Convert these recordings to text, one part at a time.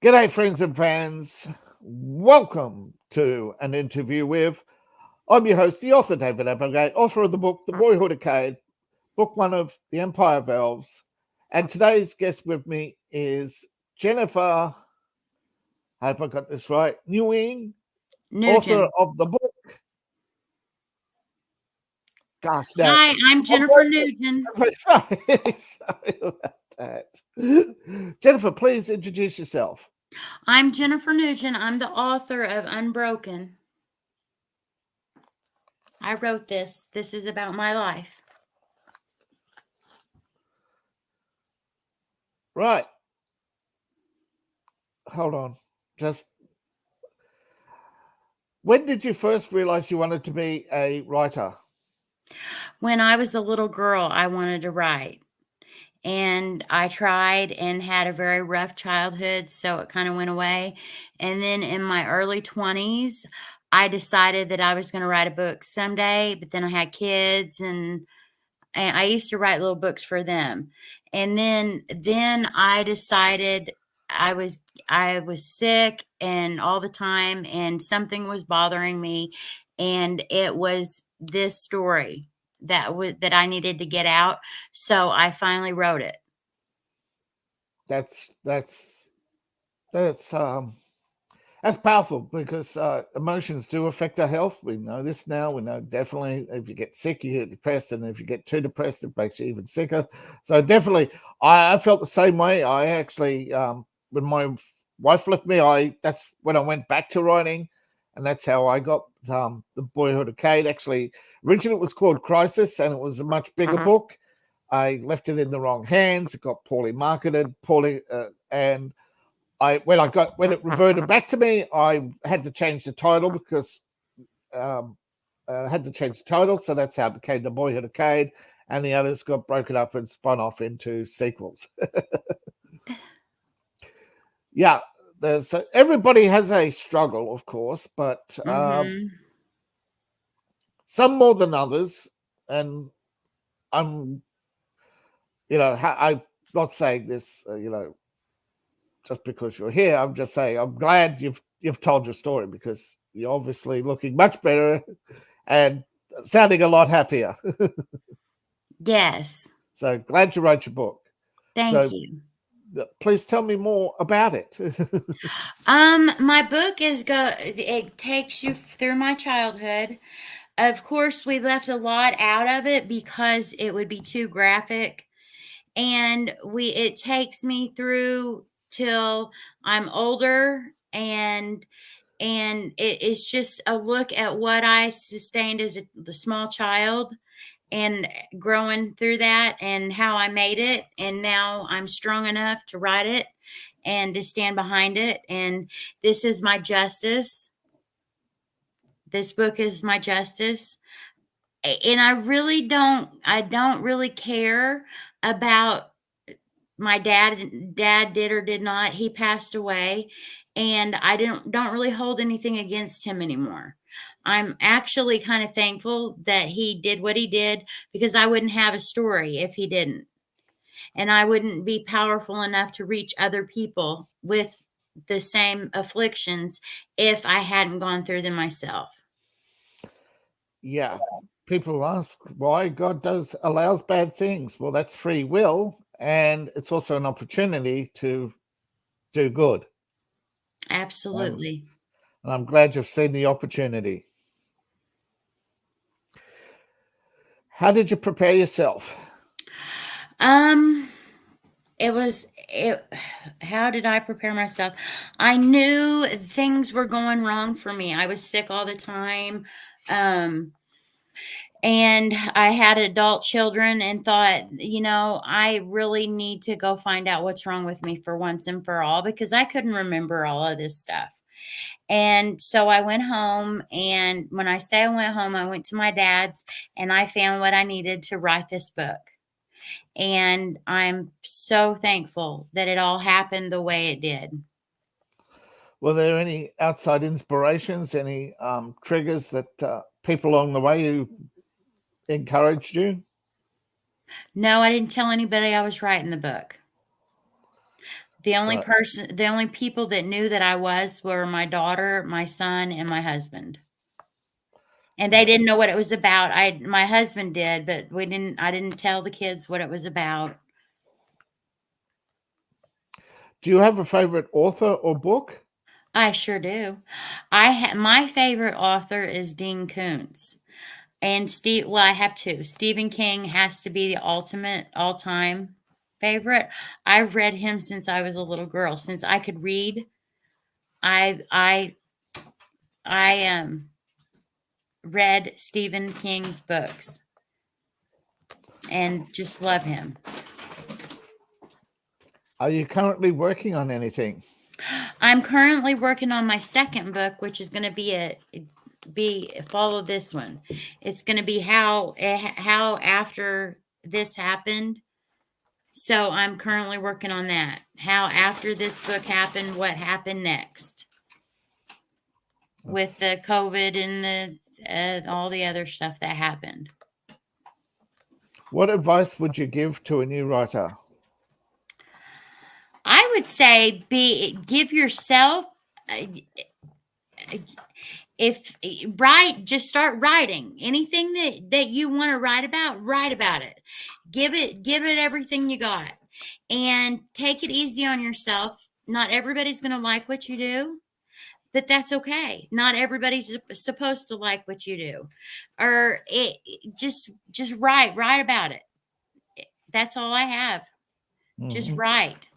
G'day, friends and fans. Welcome to an interview with. I'm your host, the author David Applegate, author of the book The Boyhood Arcade, book one of The Empire of Elves. And today's guest with me is Jennifer, I hope I got this right, Neugin, author Neugin. of the book. Gosh, now. Hi, I'm Jennifer Neugin. Sorry about that. Jennifer, please introduce yourself. I'm Jennifer Neugin. I'm the author of Unbroken. I wrote this. This is about my life. Right. Hold on. When did you first realize you wanted to be a writer? When I was a little girl, I wanted to write. And I tried and had a very rough childhood, so it kind of went away. And then in my early 20s, I decided that I was going to write a book someday, but then I had kids and I used to write little books for them. And then I decided I was sick and all the time, and something was bothering me, and it was this story that I needed to get out. So I finally wrote it. That's powerful because emotions do affect our health. We know this now. We know definitely if you get sick, you get depressed, and if you get too depressed, it makes you even sicker. So definitely, I felt the same way. I actually, when my wife left me, that's when I went back to writing, and that's how I got the Boyhood Arcade. Actually, originally it was called Crisis, and it was a much bigger book. I left it in the wrong hands. It got poorly marketed, and when it reverted back to me, I had to change the title because so that's how it became the Boyhood Arcade, and the others got broken up and spun off into sequels. Yeah, everybody has a struggle, of course, but some more than others, and I'm not saying this, just because you're here. I'm just saying I'm glad you've told your story because you're obviously looking much better and sounding a lot happier. Yes. So glad you wrote your book. Thank you. Please tell me more about it. My book it takes you through my childhood. Of course, we left a lot out of it because it would be too graphic. And it takes me through till I'm older, and it's just a look at what I sustained as the small child and growing through that and how I made it. And now I'm strong enough to write it and to stand behind it. And this is my justice. This book is my justice. And I don't really care about my dad did or did not. He passed away, and I don't really hold anything against him anymore. I'm actually kind of thankful that he did what he did, because I wouldn't have a story if he didn't. And I wouldn't be powerful enough to reach other people with the same afflictions if I hadn't gone through them myself. Yeah. People ask why God allows bad things. Well, that's free will, and it's also an opportunity to do good. Absolutely. And I'm glad you've seen the opportunity. How did you prepare yourself? How did I prepare myself? I knew things were going wrong for me. I was sick all the time. And I had adult children and thought, I really need to go find out what's wrong with me for once and for all, because I couldn't remember all of this stuff. And so I went home, and when I say I went home, I went to my dad's and I found what I needed to write this book. And I'm so thankful that it all happened the way it did. Were there any outside inspirations, any triggers that people along the way who encouraged you? No, I didn't tell anybody I was writing the book. The So only people that knew that I was were my daughter, my son, and my husband. And they yeah. didn't know what it was about. My husband did, but I didn't tell the kids what it was about. Do you have a favorite author or book? I sure do. My favorite author is Dean Koontz. And I have two. Stephen King has to be the ultimate all-time favorite. I've read him since I was a little girl. Since I could read, I read Stephen King's books and just love him. Are you currently working on anything? I'm currently working on my second book, which is going to follow this one. It's going to be how after this happened. So I'm currently working on that. How after this book happened, what happened next with the COVID and the all the other stuff that happened. What advice would you give to a new writer? I would say give yourself just start writing anything that you want to write about it. Give it everything you got and take it easy on yourself. Not everybody's going to like what you do, but that's okay. Not everybody's supposed to like what you do, or just write about it. That's all I have. Just write.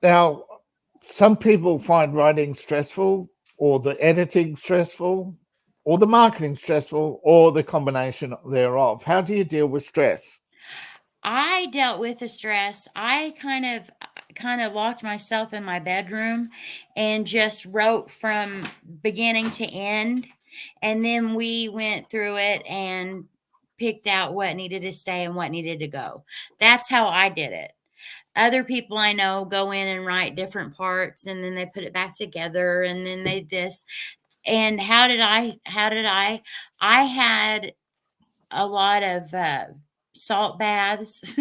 Now, some people find writing stressful, or the editing stressful, or the marketing stressful, or the combination thereof. How do you deal with stress? I dealt with the stress. I kind of locked myself in my bedroom and just wrote from beginning to end. And then we went through it and picked out what needed to stay and what needed to go. That's how I did it. Other people I know go in and write different parts and then they put it back together and then they this. And how did I? I had a lot of salt baths,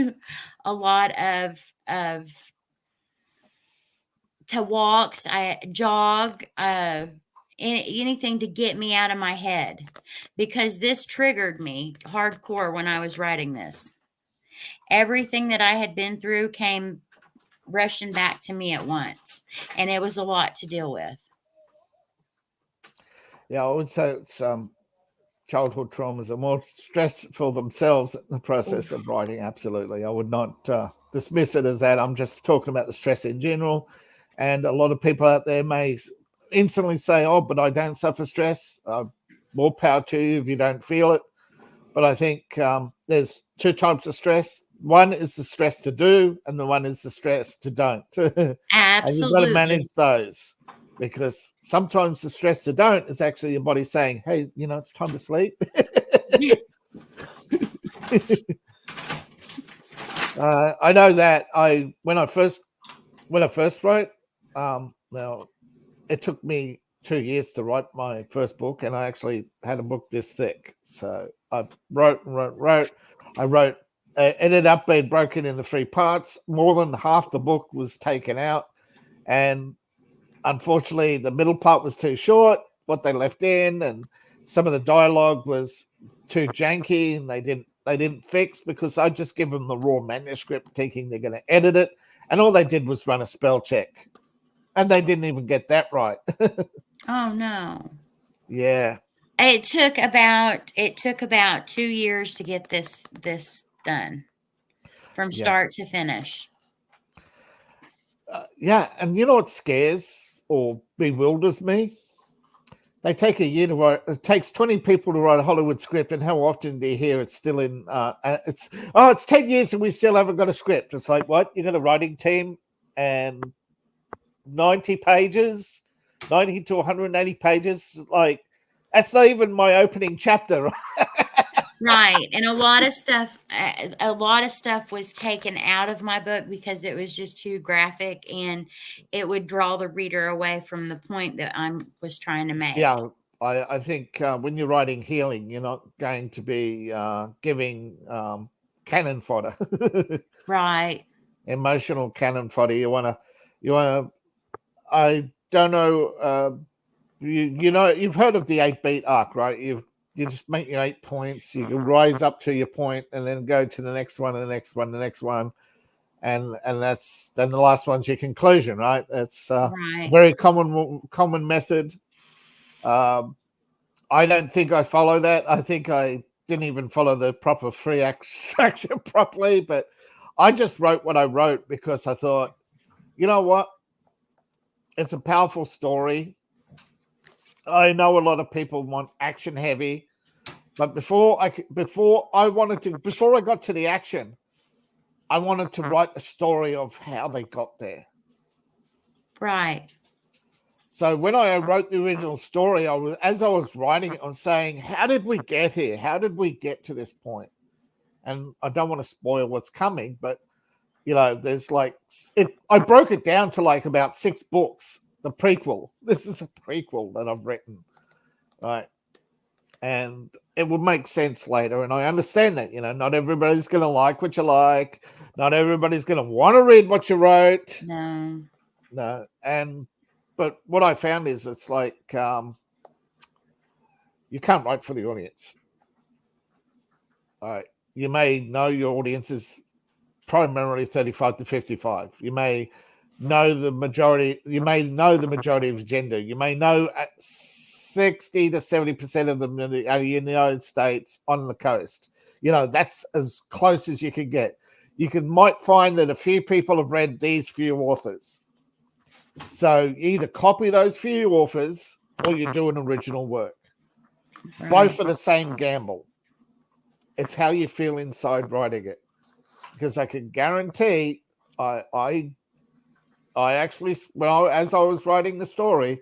a lot of to walks. I jog, anything to get me out of my head because this triggered me hardcore when I was writing this. Everything that I had been through came rushing back to me at once, and it was a lot to deal with. Yeah, I would say it's childhood traumas are more stressful themselves in the process of writing. Absolutely. I would not dismiss it as that. I'm just talking about the stress in general. And a lot of people out there may instantly say, oh, but I don't suffer stress. More power to you if you don't feel it. But I think there's two types of stress. One is the stress to do, and the one is the stress to don't. And you've got to manage Absolutely. those, because sometimes the stress to don't is actually your body saying, hey, it's time to sleep. I know that when I first wrote, now it took me 2 years to write my first book, and I actually had a book this thick. So I wrote and wrote, wrote. I wrote, ended up being broken into 3 parts. More than half the book was taken out, and unfortunately, the middle part was too short. What they left in, and some of the dialogue was too janky, and they didn't fix, because I just give them the raw manuscript, thinking they're going to edit it, and all they did was run a spell check, and they didn't even get that right. Oh no. Yeah. It took about 2 years to get this done from Yeah. start to finish. Yeah, and you know what scares or bewilders me? They take a year to write. It takes 20 people to write a Hollywood script, and how often do you hear it's still in? It's 10 years and we still haven't got a script. It's like, what? You got a writing team and 90 pages, 90 to 180 pages. Like, that's not even my opening chapter. Right. And a lot of stuff was taken out of my book because it was just too graphic and it would draw the reader away from the point that I was trying to make. Yeah, I think when you're writing healing, you're not going to be giving cannon fodder. Right. emotional cannon fodder. You want to. I don't know. You've heard of the 8-beat arc, right? You just make your 8 points. You can rise up to your point, and then go to the next one, and the next one, the next one, and that's then the last one's your conclusion, right? That's a Right. very common method. I don't think I follow that. I think I didn't even follow the proper free action properly, but I just wrote what I wrote because I thought, you know what? It's a powerful story. I know a lot of people want action heavy, but before I got to the action, I wanted to write the story of how they got there. Right. So when I wrote the original story, as I was writing it, I was saying, how did we get here? How did we get to this point? And I don't want to spoil what's coming, but there's I broke it down to about 6 books. The prequel. This is a prequel that I've written, right? And it will make sense later. And I understand that, not everybody's going to like what you like. Not everybody's going to want to read what you wrote. No. But what I found is it's you can't write for the audience. All right. You may know your audience is primarily 35 to 55. You may know the majority. You may know the majority of gender. You may know 60 to 70% of them in the United States on the coast. That's as close as you can get. You might find that a few people have read these few authors. So you either copy those few authors or you do an original work. Right. Both are the same gamble. It's how you feel inside writing it. Because I can guarantee I actually, as I was writing the story,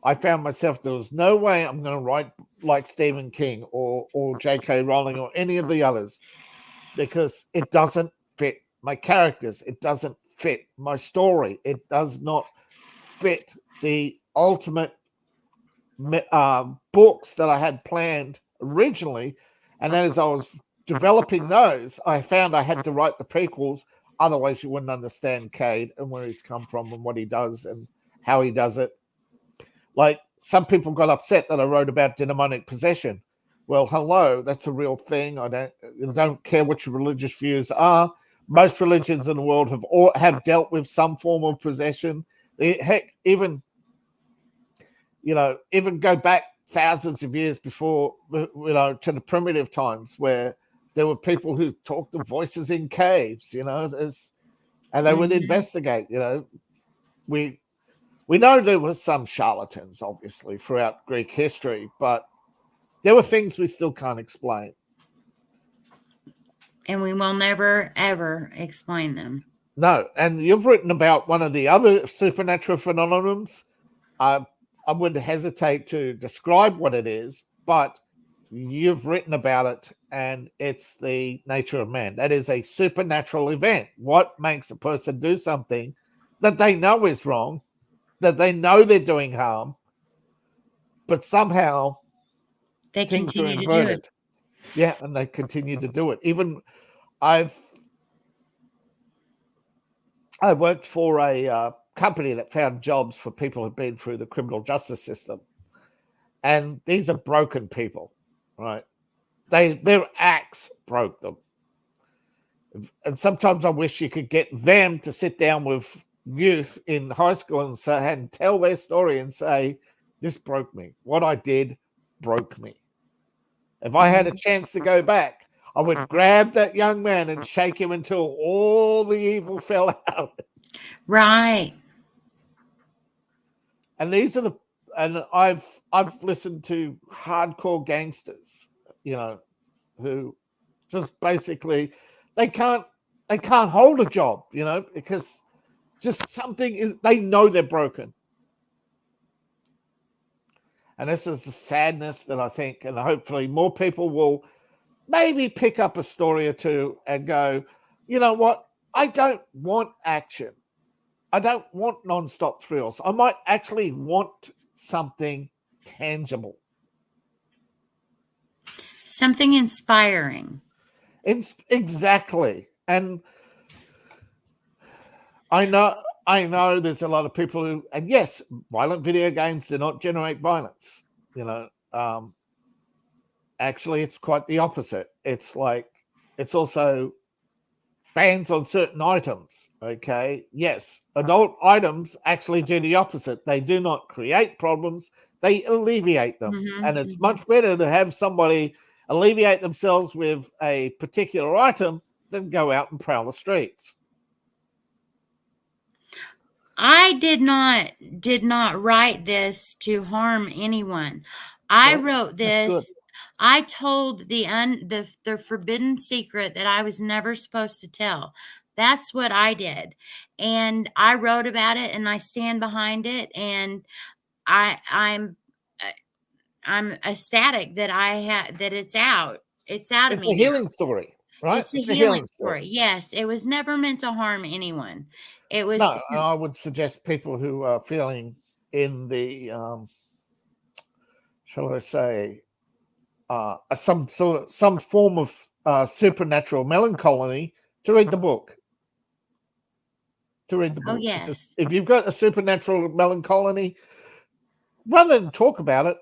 I found myself, there was no way I'm going to write like Stephen King or J.K. Rowling or any of the others, because it doesn't fit my characters. It doesn't fit my story. It does not fit the ultimate books that I had planned originally. And then as I was developing those, I found I had to write the prequels. Otherwise, you wouldn't understand Cade and where he's come from and what he does and how he does it. Like, some people got upset that I wrote about demonic possession. Well, hello, that's a real thing. I don't care what your religious views are. Most religions in the world have dealt with some form of possession. Heck, even go back thousands of years before, to the primitive times where there were people who talked to voices in caves, and they would investigate. We know there were some charlatans, obviously, throughout Greek history, but there were things we still can't explain. And we will never, ever explain them. No, and you've written about one of the other supernatural phenomenons. I would hesitate to describe what it is, but you've written about it, and it's the nature of man. That is a supernatural event. What makes a person do something that they know is wrong, that they know they're doing harm, but somehow they things are continue to do inverted. it. Yeah, and they continue to do it. Even I worked for a company that found jobs for people who've been through the criminal justice system. And these are broken people, right? Their acts broke them. And sometimes I wish you could get them to sit down with youth in high school and tell their story and say, this broke me. What I did broke me. If I had a chance to go back, I would grab that young man and shake him until all the evil fell out. Right. And these are I've listened to hardcore gangsters, who just basically they can't hold a job, because just something is, they know they're broken. And this is the sadness that I think, and hopefully more people will maybe pick up a story or two and go, you know what? I don't want action. I don't want nonstop thrills. I might actually want something tangible. Something inspiring. Exactly. And I know there's a lot of people who, and yes, violent video games do not generate violence. You know, actually, it's quite the opposite. It's like, it's also bans on certain items. Okay, yes, adult items actually do the opposite. They do not create problems, they alleviate them. And it's Mm-hmm. much better to have somebody alleviate themselves with a particular item than go out and prowl the streets. I did not write this to harm anyone. I wrote That's good. this. I told the forbidden secret that I was never supposed to tell. That's what I did. And I wrote about it and I stand behind it, and I uh, I'm ecstatic that that it's out. It's out of It's a me now. healing story, right? It's a It's a healing healing story. story. Yes, it was never meant to harm anyone. It was No, and I would suggest people who are feeling in the, shall I say, some form of supernatural melancholy to read the book. To read the Oh, book, because yes. if you've got a supernatural melancholy, rather than talk about it,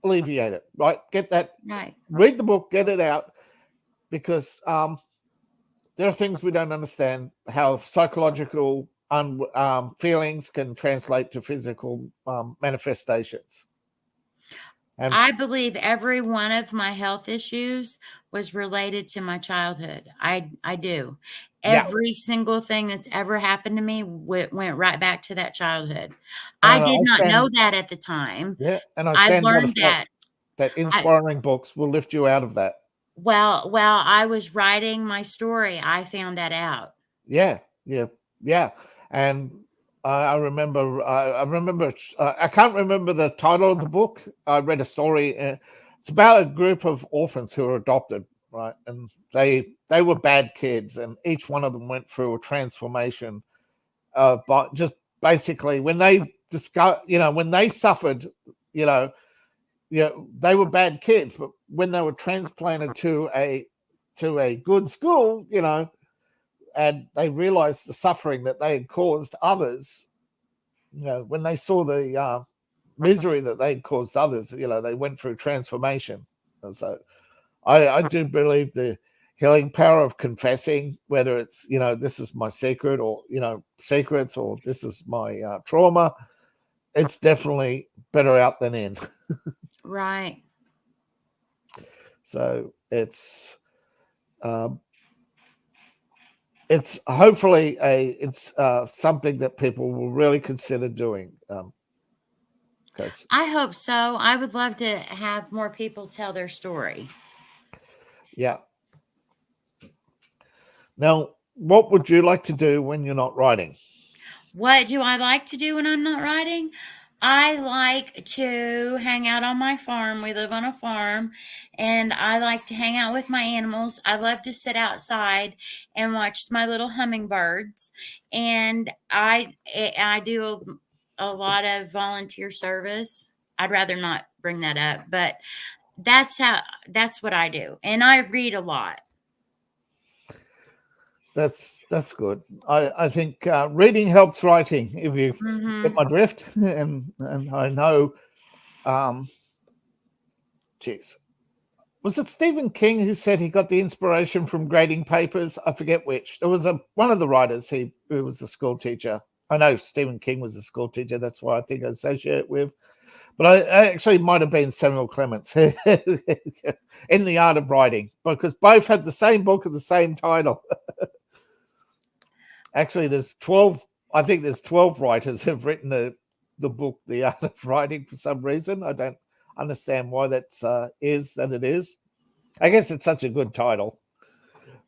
alleviate it. Right? Get that. Right. Read the book, get it out, because there are things we don't understand. How psychological feelings can translate to physical manifestations. And I believe every one of my health issues was related to my childhood. I do. yeah, Every single thing that's ever happened to me went right back to that childhood. I and did I not know stand, that at the time. yeah, and I I stand by the learned fact that. that I inspiring books will lift you out of that. while I was writing my story, I found that out. Yeah, yeah, yeah. And I remember, I remember, I can't remember the title of the book. I read a story. It's about a group of orphans who are adopted, right? And they were bad kids, and each one of them went through a transformation. But just basically, when they discover, when they suffered, you know, they were bad kids, but when they were transplanted to a good school, and they realized the suffering that they had caused others. When they saw the misery that they'd caused others, they went through transformation. And so I do believe the healing power of confessing, whether it's, this is my secret, or, secrets, or this is my trauma, it's definitely better out than in. Right. So um, it's hopefully it's something that people will really consider doing. Because I hope so. I would love to have more people tell their story. yeah. Now, what would you like to do when you're not writing? What do I like to do when I'm not writing? I like to hang out on my farm. We live on a farm, and I like to hang out with my animals. I love to sit outside and watch my little hummingbirds. And I do a lot of volunteer service. I'd rather not bring that up, but that's what I do. And I read a lot. That's good. I think reading helps writing. If you get Mhm. my drift, and I know, geez, was it Stephen King who said he got the inspiration from grading papers? I forget which. There was one of the writers. Who was a school teacher. I know Stephen King was a school teacher. That's why I think I associate it with. But I actually might have been Samuel Clements in The Art of Writing, because both had the same book with the same title. Actually, there's 12. I think there's 12 writers who've written the book The Art of Writing for some reason. I don't understand why that is that it is. I guess it's such a good title.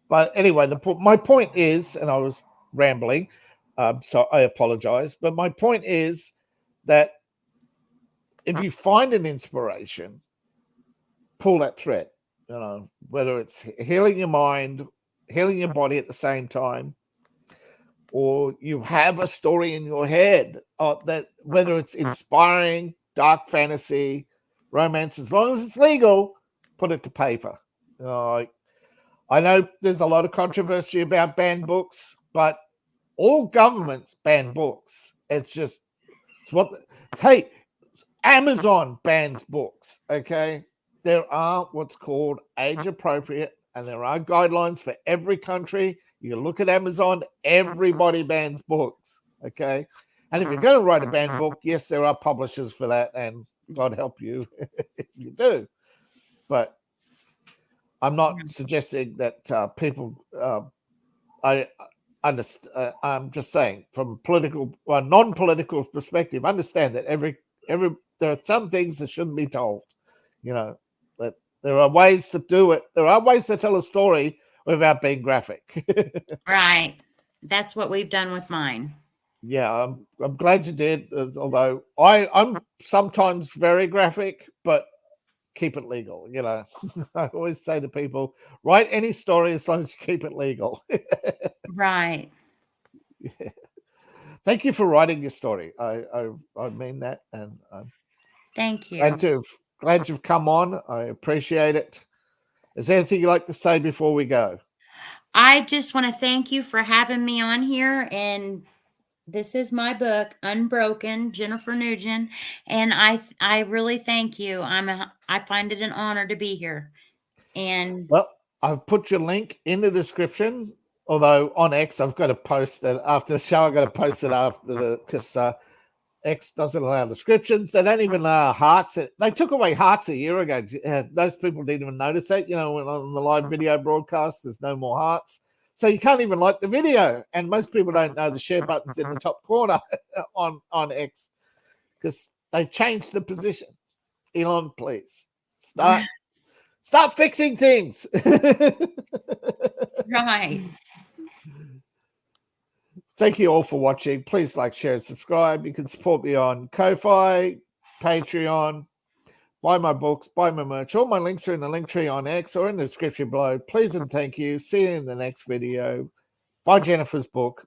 But anyway, my point is, and I was rambling, so I apologize. But my point is that if you find an inspiration, pull that thread. Whether it's healing your mind, healing your body at the same time, or you have a story in your head that, whether it's inspiring, dark fantasy, romance, as long as it's legal, put it to paper. I know there's a lot of controversy about banned books, but All governments ban books. It's what. Hey, Amazon bans books. Okay, there are what's called age appropriate, and there are guidelines for every country. You look at Amazon, everybody bans books. Okay, and if you're going to write a banned book, yes, there are publishers for that, and God help you if you do. But I'm not suggesting that people. I understand. I'm just saying, from political, non-political perspective, understand that every there are some things that shouldn't be told. You know, that there are ways to do it. There are ways to tell a story without being graphic. Right. That's what we've done with mine. Yeah, I'm glad you did. Although I'm sometimes very graphic, but keep it legal. You know, I always say to people, write any story as long as you keep it legal. Right. Yeah. Thank you for writing your story. I mean that, and I'm Thank you. glad you've come on. I appreciate it. Is there anything you'd like to say before we go? I just want to thank you for having me on here. And this is my book, Unbroken, Jennifer Neugin, and I really thank you. I find it an honor to be here. And Well, I've put your link in the description. Although on X, I've got to post it after the show. I've got to post it after because X doesn't allow descriptions. They don't even allow hearts. They took away hearts a year ago. Those people didn't even notice that. You know, when on the live video broadcast, there's no more hearts. So you can't even like the video. And most people don't know the share button's in the top corner on X because they changed the position. Elon, please start fixing things. right. Thank you all for watching. Please like, share, and subscribe. You can support me on Ko-Fi, Patreon, buy my books, buy my merch. All my links are in the link tree on X or in the description below. Please and thank you. See you in the next video. Buy Jennifer's book.